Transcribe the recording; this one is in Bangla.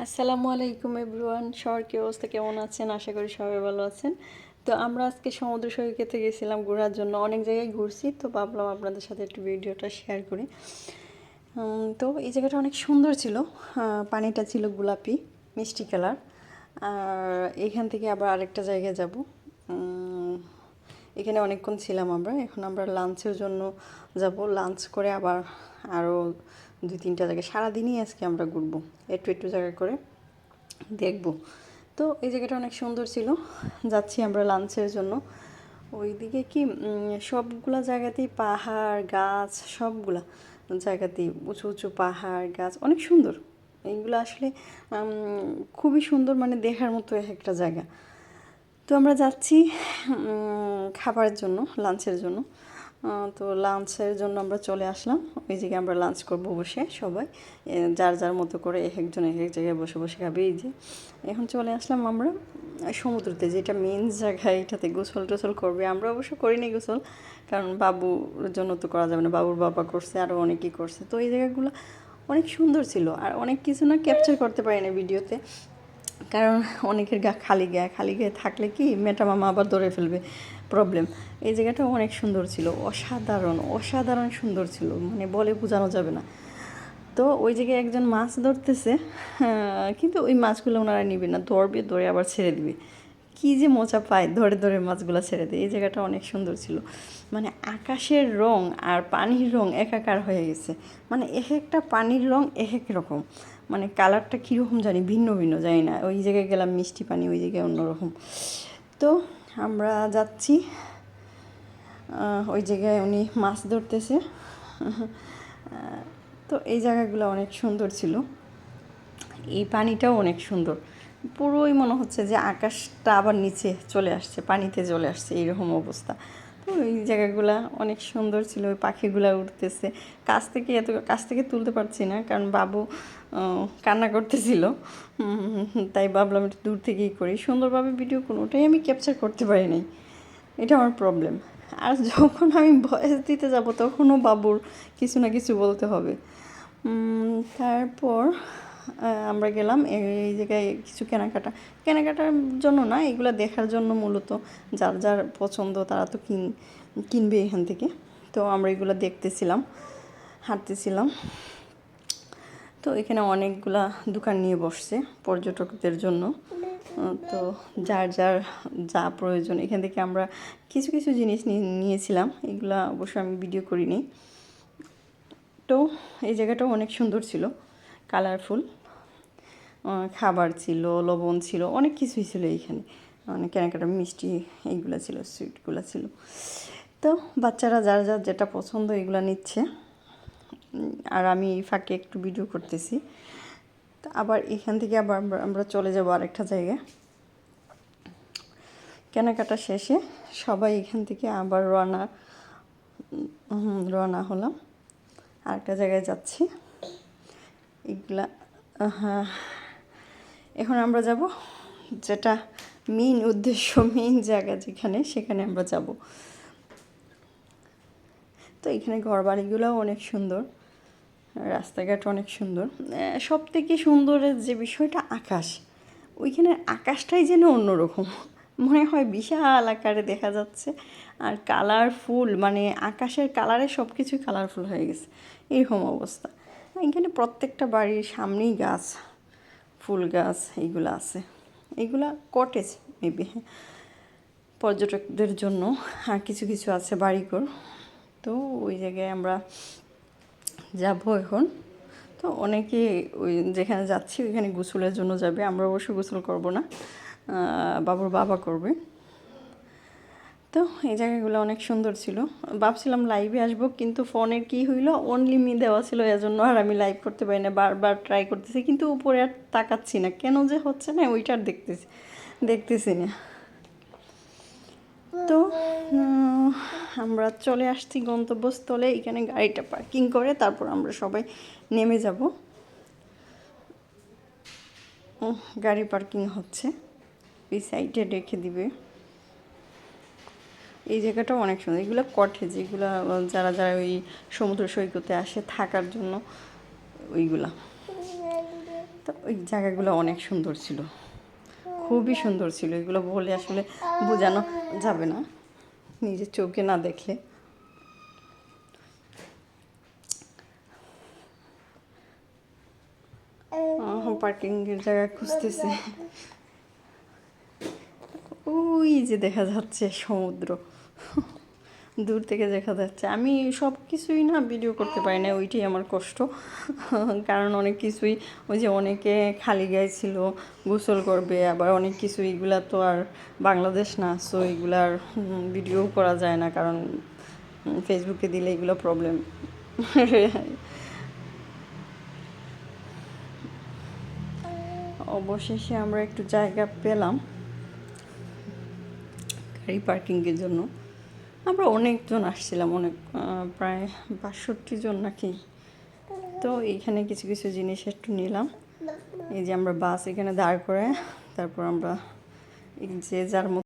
আসসালামু আলাইকুম এভরিওয়ান, সবার কি অবস্থা, কেমন আছেন? আশা করি সবাই ভালো আছেন। তো আমরা আজকে সমুদ্র সৈকতে গেছিলাম ঘোরার জন্য। অনেক জায়গায় ঘুরছি, তো ভাবলাম আপনাদের সাথে একটু ভিডিওটা শেয়ার করি। তো এই জায়গাটা অনেক সুন্দর ছিল। পানিটা ছিল গোলাপি মিষ্টি কালার। আর এখান থেকে আবার আরেকটা জায়গায় যাব। এখানে অনেকক্ষণ ছিলাম আমরা। এখন আমরা লাঞ্চের জন্য যাব। লাঞ্চ করে আবার আরও 2-3টা জায়গায় সারাদিনই আজকে আমরা ঘুরবো, একটু একটু জায়গা করে দেখব। তো এই জায়গাটা অনেক সুন্দর ছিল। যাচ্ছি আমরা লাঞ্চের জন্য। ওইদিকে কি সবগুলা জায়গাতেই পাহাড় গাছ, সবগুলা জায়গাতেই উঁচু উঁচু পাহাড় গাছ, অনেক সুন্দর। এইগুলো আসলে খুবই সুন্দর, মানে দেখার মতো একটা জায়গা। তো আমরা যাচ্ছি খাবারের জন্য, লাঞ্চের জন্য। তো লাঞ্চের জন্য আমরা চলে আসলাম। ওই জায়গায় আমরা লাঞ্চ করব বসে সবাই, যার যার মতো করে এক একজন এক এক জায়গায় বসে বসে খাবে। এই যে এখন চলে আসলাম আমরা সমুদ্রতে, যেটা মেন জায়গা। এটাতে গোসল টোসল করবে। আমরা অবশ্য করিনি গোসল, কারণ বাবুর জন্য তো করা যাবে না। বাবুর বাবা করছে, আরও অনেকেই করছে। তো এই জায়গাগুলো অনেক সুন্দর ছিল। আর অনেক কিছু না ক্যাপচার করতে পারি না ভিডিওতে, কারণ অনেকের খালি গায়ে থাকলে কি মামা আবার ধরে ফেলবে, প্রবলেম। এই জায়গাটা অনেক সুন্দর ছিল, অসাধারণ অসাধারণ সুন্দর ছিল, মানে বলে বোঝানো যাবে না। তো ওই জায়গায় একজন মাছ ধরতেছে, কিন্তু ওই মাছগুলো ওনারা নিবে না, ধরে আবার ছেড়ে দিবে। কী যে মজা পায়, ধরে ধরে মাছগুলো ছেড়ে দেয়। এই জায়গাটা অনেক সুন্দর ছিল। মানে আকাশের রং আর পানির রং একাকার হয়ে গেছে। মানে এক একটা পানির রং এক এক রকম, মানে কালারটা কীরকম জানি, ভিন্ন ভিন্ন, জানি না। ওই জায়গায় গেলাম মিষ্টি পানি, ওই জায়গায় অন্যরকম। তো আমরা যাচ্ছি, ওই জায়গায় উনি মাছ ধরতেছে। তো এই জায়গাগুলো অনেক সুন্দর ছিল। এই পানিটাও অনেক সুন্দর, পুরোই মনে হচ্ছে যে আকাশটা আবার নিচে চলে আসছে, পানিতে চলে আসছে, এইরকম অবস্থা। তো এই জায়গাগুলো অনেক সুন্দর ছিল। ওই পাখিগুলো উঠতেছে কাছ থেকে তুলতে পারছি না, কারণ বাবু কান্না করতেছিল। তাই ভাবলাম একটু দূর থেকেই করি। সুন্দরভাবে ভিডিও কোনোটাই আমি ক্যাপচার করতে পারি নাই, এটা আমার প্রবলেম। আর যখন আমি ভয়েস দিতে যাব, তখনও বাবুর কিছু না কিছু বলতে হবে। তারপর আমরা গেলাম এই জায়গায় কিছু কেনাকাটার জন্য না, এগুলো দেখার জন্য মূলত। যার যার পছন্দ তারা তো কিনবে এখান থেকে। তো আমরা এগুলো দেখতেছিলাম, হাঁটতেছিলাম। তো এখানে অনেকগুলা দোকান নিয়ে বসছে পর্যটকদের জন্য। তো যার যার যা প্রয়োজন, এখান থেকে আমরা কিছু কিছু জিনিস নিয়েছিলাম। এগুলা অবশ্য আমি ভিডিও করিনি। তো এই জায়গাটাও অনেক সুন্দর ছিল, কালারফুল। খাবার ছিল, লবণ ছিল, অনেক কিছুই ছিল এইখানে। অনেক কেনাকাটা, মিষ্টি এইগুলো ছিল, সুইটগুলো ছিল। তো বাচ্চারা যার যার যেটা পছন্দ এগুলো নিচ্ছে, আর আমি এই ফাঁকে একটু ভিডিও করতেছি। তো আবার এখান থেকে আবার আমরা চলে যাব আরেকটা জায়গায়। কেনাকাটা শেষে সবাই এখান থেকে আবার রওনা হলাম, আরেকটা জায়গায় যাচ্ছি। এগুলা হ্যাঁ, এখন আমরা যাব যেটা মেইন উদ্দেশ্য, মেইন জায়গা যেখানে, সেখানে আমরা যাব। তো এখানে ঘরবাড়িগুলোও অনেক সুন্দর, রাস্তাঘাট অনেক সুন্দর। সব থেকে সুন্দরের যে বিষয়টা, আকাশ। ওইখানের আকাশটাই যেন অন্যরকম, মনে হয় বিশাল আকারে দেখা যাচ্ছে। আর কালারফুল, মানে আকাশের কালারে সব কিছুই কালারফুল হয়ে গেছে, এরকম অবস্থা। এখানে প্রত্যেকটা বাড়ির সামনেই গাছ, ফুল গাছ এইগুলো আছে। এইগুলা কটেজ মেবি, পর্যটকদের জন্য। আর কিছু কিছু আছে বাড়িঘর। তো ওই জায়গায় আমরা যাব এখন। তো অনেকে ওই যেখানে যাচ্ছি ওইখানে গোসলের জন্য যাবে। আমরা অবশ্য গোসল করব না, বাবুর বাবা করবে। তো এই জায়গাগুলো অনেক সুন্দর ছিল। ভাবছিলাম লাইভে আসবো, কিন্তু ফোনের কী হইলো, অনলি মি দেওয়া ছিল, এজন্য আর আমি লাইভ করতে পারি না। বারবার ট্রাই করতেছি, কিন্তু উপরে আর তাকাচ্ছি না, কেন যে হচ্ছে না ওইটার দেখতেছি না। তো আমরা চলে আসছি গন্তব্যস্থলে। এখানে গাড়িটা পার্কিং করে তারপর আমরা সবাই নেমে যাব। গাড়ি পার্কিং হচ্ছে, এই সাইডে রেখে দিবে। এই জায়গাটাও অনেক সুন্দর। এগুলো কটেজ, এগুলো যারা যারা ওই সমুদ্র সৈকতে আসে থাকার জন্য ওইগুলা। তো তো ওই জায়গাগুলো অনেক সুন্দর ছিল, খুবই সুন্দর ছিল। এগুলো বলে আসলে বোঝানো যাবে না নিজের চোখে না দেখলে। পার্কিংয়ের জায়গা খুঁজতেছে। ওই যে দেখা যাচ্ছে সমুদ্র, দূর থেকে দেখা যাচ্ছে। আমি সব কিছুই না ভিডিও করতে পারি না, ওইটাই আমার কষ্ট। কারণ অনেক কিছুই, ওই যে অনেকে খালি গায়ে ছিল, গোসল করবে, আবার অনেক কিছু, এগুলা তো আর বাংলাদেশ না, সো এগুলার ভিডিও করা যায় না, কারণ ফেসবুকে দিলে এগুলো প্রবলেম। অবশেষে আমরা একটু জায়গা পেলাম গাড়ি পার্কিংয়ের জন্য। আমরা অনেকজন আসছিলাম, অনেক প্রায় ৬২ জন নাকি। তো এইখানে কিছু কিছু জিনিস একটু নিলাম। এই যে আমরা বাস এখানে দাঁড় করে, তারপর আমরা যে যার মতো